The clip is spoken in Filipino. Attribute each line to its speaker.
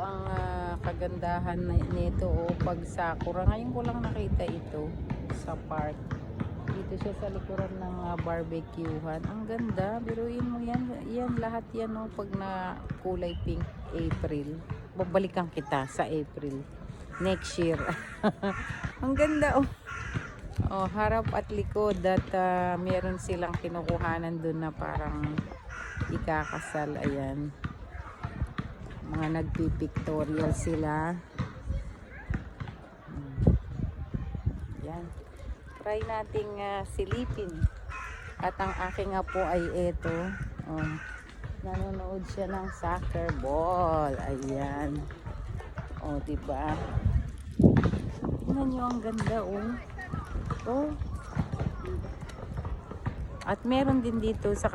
Speaker 1: ang kagandahan nito pag sakura. Ngayon ko lang nakita ito sa park. Dito siya sa likuran ng barbecuehan. Ang ganda. Biruin mo yan. Yan lahat yan pag na kulay pink April. Babalikan kita sa April. Next year. Ang ganda harap at likod at meron silang kinukuhanan dun na parang ikakasal. Ayan. Mga nagpipictorial sila. Yan. Try nating silipin. At ang aking apo ay ito. Nanonood siya ng soccer ball. Ayan. Diba? Tingnan nyo ang ganda At meron din dito sa